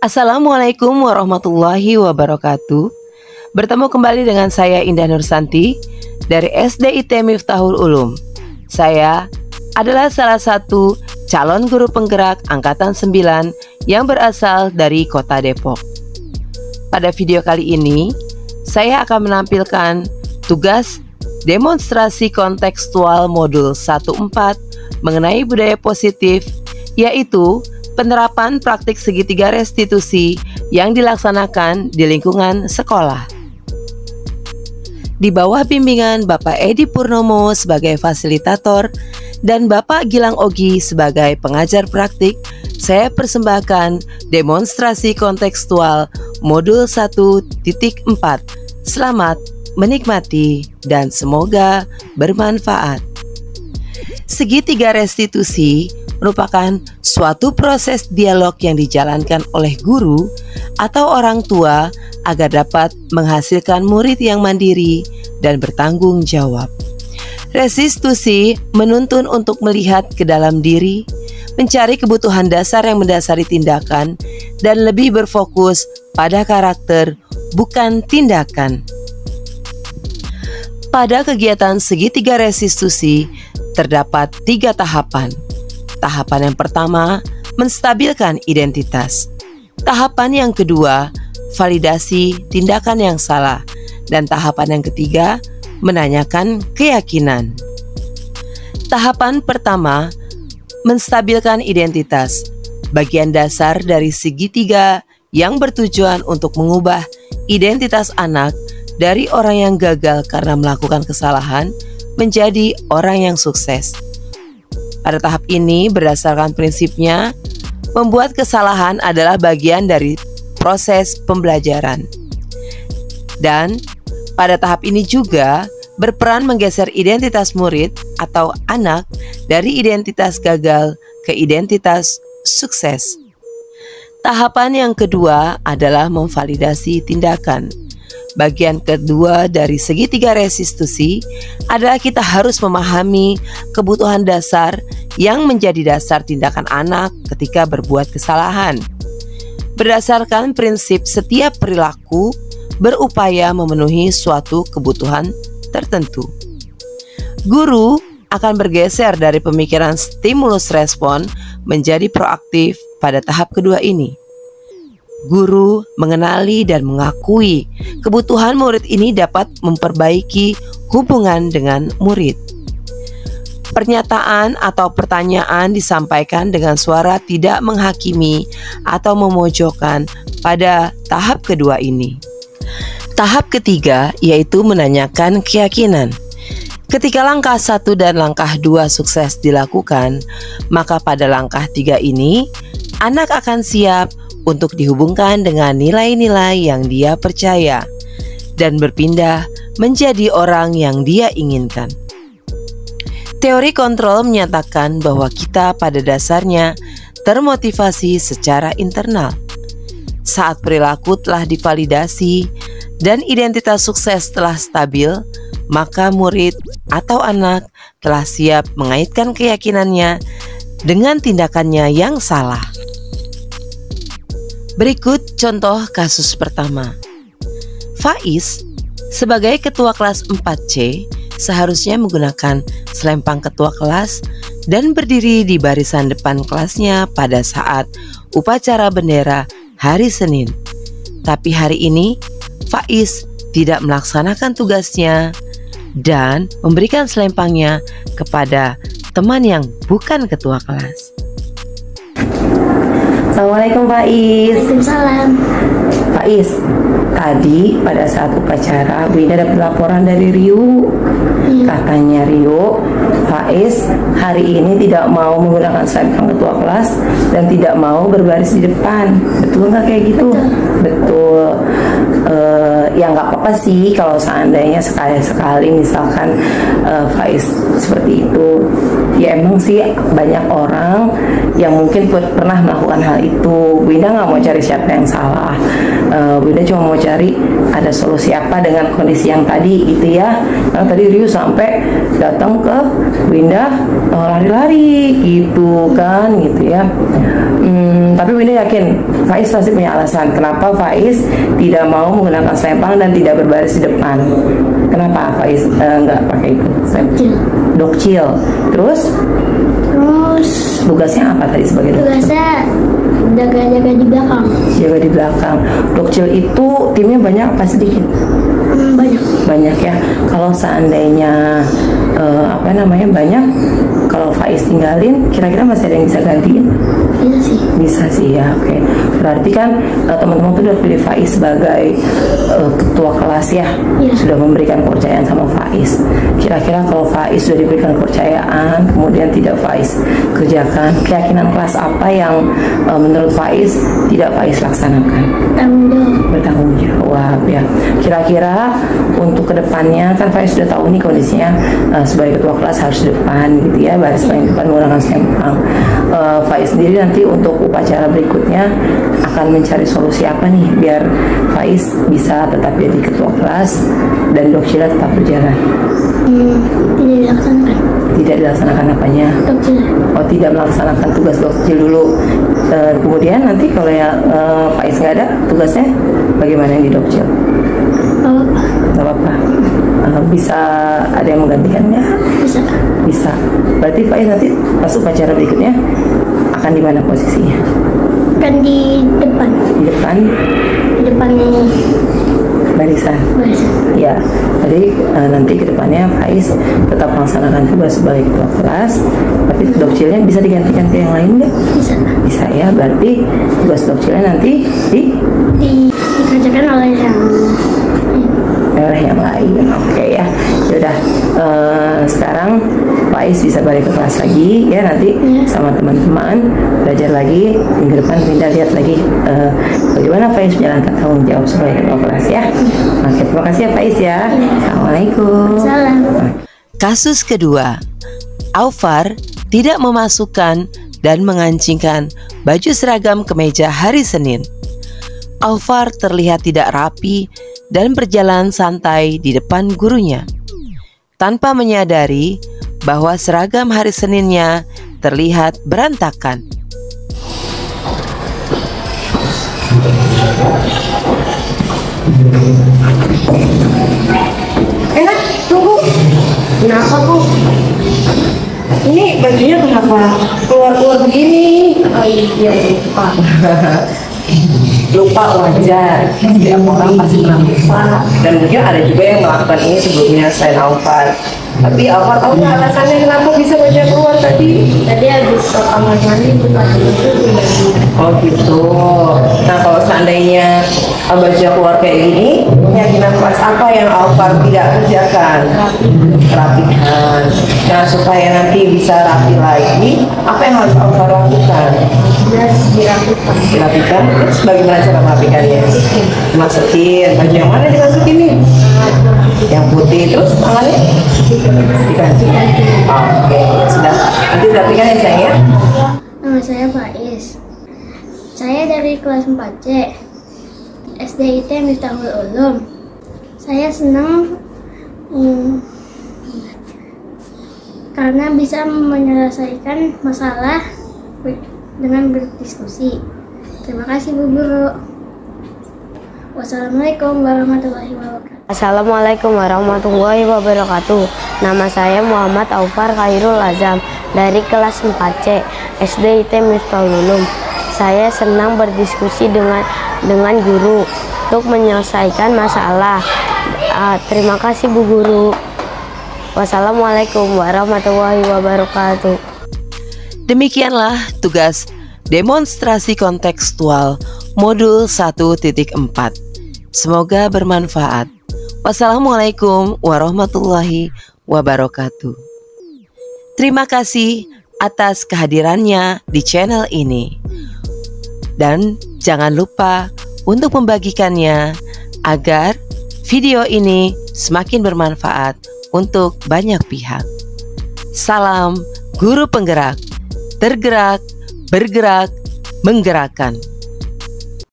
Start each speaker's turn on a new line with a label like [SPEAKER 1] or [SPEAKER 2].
[SPEAKER 1] Assalamualaikum warahmatullahi wabarakatuh. Bertemu kembali dengan saya Indah Nursanti dari SDIT Miftahul Ulum. Saya adalah salah satu calon guru penggerak Angkatan 9 yang berasal dari Kota Depok. Pada video kali ini, saya akan menampilkan tugas demonstrasi kontekstual modul 1.4 mengenai budaya positif, yaitu penerapan praktik segitiga restitusi yang dilaksanakan di lingkungan sekolah. Di bawah bimbingan Bapak Edi Purnomo sebagai fasilitator dan Bapak Gilang Ogi sebagai pengajar praktik, saya persembahkan demonstrasi kontekstual modul 1.4. Selamat menikmati dan semoga bermanfaat. Segitiga restitusi merupakan suatu proses dialog yang dijalankan oleh guru atau orang tua agar dapat menghasilkan murid yang mandiri dan bertanggung jawab. Restitusi menuntun untuk melihat ke dalam diri, mencari kebutuhan dasar yang mendasari tindakan, dan lebih berfokus pada karakter, bukan tindakan. Pada kegiatan segitiga restitusi terdapat 3 tahapan. Tahapan yang pertama, menstabilkan identitas. Tahapan yang kedua, validasi tindakan yang salah. Dan tahapan yang ketiga, menanyakan keyakinan. Tahapan pertama, menstabilkan identitas. Bagian dasar dari segitiga yang bertujuan untuk mengubah identitas anak dari orang yang gagal karena melakukan kesalahan menjadi orang yang sukses. Pada tahap ini, berdasarkan prinsipnya, membuat kesalahan adalah bagian dari proses pembelajaran. Dan pada tahap ini juga berperan menggeser identitas murid atau anak dari identitas gagal ke identitas sukses. Tahapan yang kedua adalah memvalidasi tindakan. Bagian kedua dari segitiga restitusi adalah kita harus memahami kebutuhan dasar yang menjadi dasar tindakan anak ketika berbuat kesalahan. Berdasarkan prinsip setiap perilaku berupaya memenuhi suatu kebutuhan tertentu. Guru akan bergeser dari pemikiran stimulus respon menjadi proaktif pada tahap kedua ini. Guru mengenali dan mengakui kebutuhan murid ini dapat memperbaiki hubungan dengan murid. Pernyataan atau pertanyaan disampaikan dengan suara tidak menghakimi atau memojokkan pada tahap kedua ini. Tahap ketiga yaitu menanyakan keyakinan. Ketika langkah 1 dan langkah 2 sukses dilakukan, maka pada langkah 3 ini, anak akan siap untuk dihubungkan dengan nilai-nilai yang dia percaya dan berpindah menjadi orang yang dia inginkan. Teori kontrol menyatakan bahwa kita pada dasarnya termotivasi secara internal. Saat perilaku telah divalidasi dan identitas sukses telah stabil, maka murid atau anak telah siap mengaitkan keyakinannya dengan tindakannya yang salah. Berikut contoh kasus pertama. Faiz sebagai ketua kelas 4C seharusnya menggunakan selempang ketua kelas dan berdiri di barisan depan kelasnya pada saat upacara bendera hari Senin. Tapi hari ini Faiz tidak melaksanakan tugasnya dan memberikan selempangnya kepada teman yang bukan ketua kelas. Assalamualaikum Faiz.
[SPEAKER 2] Waalaikumsalam.
[SPEAKER 1] Faiz, tadi pada saat upacara Bu Indah dapat laporan dari Rio. Katanya Rio, Faiz hari ini tidak mau menggunakan selempang ketua kelas dan tidak mau berbaris di depan. Betul nggak kayak gitu? Betul.
[SPEAKER 2] Ya nggak apa-apa sih kalau seandainya sekali-sekali misalkan Faiz seperti itu. Ya emang sih banyak orang yang mungkin pernah melakukan hal itu. Bu Indah nggak mau cari siapa yang salah. Bu Indah cuma mau cari ada solusi apa dengan kondisi yang tadi gitu ya. Karena tadi Ryu sampai datang ke Bu Indah lari-lari gitu kan gitu ya. Tapi Bu Indah yakin Faiz pasti punya alasan kenapa Faiz tidak mau menggunakan selempang dan tidak berbaris di depan. Kenapa Faiz nggak pakai itu? Dokcil. Terus tugasnya apa tadi sebagai dokter?
[SPEAKER 3] Tugasnya jaga-jaga di belakang.
[SPEAKER 2] Jaga di belakang. Dokcil itu timnya banyak apa sedikit? Banyak ya. Kalau seandainya banyak, kalau Faiz tinggalin, kira-kira masih ada yang bisa gantiin? Bisa sih ya. Oke. Berarti kan teman-teman tuh udah pilih Faiz sebagai ketua kelas ya. Sudah memberikan kepercayaan sama Faiz. Kira-kira kalau Faiz sudah diberikan kepercayaan, kemudian tidak Faiz kerjakan, keyakinan kelas apa yang menurut Faiz tidak Faiz laksanakan? Bertanggung jawab ya. Kira-kira untuk kedepannya kan Faiz sudah tahu nih kondisinya sebagai ketua kelas harus depan gitu ya, baris paling depan menggunakan selempang. Faiz sendiri nanti untuk upacara berikutnya akan mencari solusi apa nih biar Faiz bisa tetap jadi ketua kelas dan dokcilnya tetap berjalan? Tidak dilaksanakan apanya? Dokcil. Oh, tidak melaksanakan tugas dokcil dulu. Kemudian nanti kalau ya Faiz nggak ada tugasnya, bagaimana yang di dokcil? Nggak apa-apa. Bisa ada yang menggantikannya? Bisa. Berarti Faiz nanti pas upacara berikutnya akan di mana posisinya?
[SPEAKER 3] Kan di depan.
[SPEAKER 2] Di depan?
[SPEAKER 3] Di depan
[SPEAKER 2] barisan. Ya, jadi nanti ke depannya Faiz tetap melaksanakan tugas sebagai ketua kelas, tapi dokcilnya bisa digantikan ke yang lain nggak? Bisa ya, berarti tugas dokcilnya nanti
[SPEAKER 3] dikerjakan oleh
[SPEAKER 2] yang lain. Oke ya. Yaudah, sekarang Faiz bisa balik ke kelas lagi ya, nanti sama teman-teman belajar lagi. Minggu depan kita lihat lagi bagaimana Faiz menjalankan tanggung jawab sebagai ketua kelas ya. Oke, terima kasih ya Faiz ya. Assalamualaikum.
[SPEAKER 3] Salam.
[SPEAKER 1] Kasus kedua, Aufar tidak memasukkan dan mengancingkan baju seragam ke meja hari Senin. Aufar terlihat tidak rapi dan berjalan santai di depan gurunya, tanpa menyadari bahwa seragam hari Seninnya terlihat berantakan.
[SPEAKER 2] Tunggu. Kenapa Bu? Ini bajunya kenapa keluar-keluar begini? Oh iya, lupa wajar, setiap orang pasti pernah lupa, dan mungkin ada juga yang melakukan ini sebelumnya selain Aufar. Tapi Aufar tahu nggak alasannya kenapa bisa bajunya keluar tadi?
[SPEAKER 3] Tadi habis ke kamar mandi
[SPEAKER 2] Oh gitu. Nah kalau seandainya bajunya keluar kayak gini, keyakinan kelas apa yang Aufar tidak kerjakan? Rapikan. Nah supaya nanti bisa rapi lagi, apa yang harus Aufar lakukan? Dirapikan. Terus bagaimana cara merapikannya? Masukin. Baju yang mana dimasukin nih? Yang putih. Terus tangannya diganti. Oke, sudah. Nanti dirapikan ya sayang ya.
[SPEAKER 3] Nama saya Faiz. Saya dari kelas 4C SDIT Miftahul Ulum. Saya senang karena bisa menyelesaikan masalah dengan berdiskusi. Terima kasih Bu Guru. Wassalamualaikum warahmatullahi wabarakatuh.
[SPEAKER 4] Assalamualaikum warahmatullahi wabarakatuh. Nama saya Muhammad Aufar Khairul Azam dari kelas 4C SDIT Miftahul Ulum. Saya senang berdiskusi dengan guru untuk menyelesaikan masalah. Terima kasih Bu Guru. Wassalamualaikum warahmatullahi wabarakatuh.
[SPEAKER 1] Demikianlah tugas demonstrasi kontekstual modul 1.4. Semoga bermanfaat. Wassalamualaikum warahmatullahi wabarakatuh. Terima kasih atas kehadirannya di channel ini. Dan jangan lupa untuk membagikannya agar video ini semakin bermanfaat untuk banyak pihak. Salam guru penggerak, tergerak, bergerak, menggerakkan.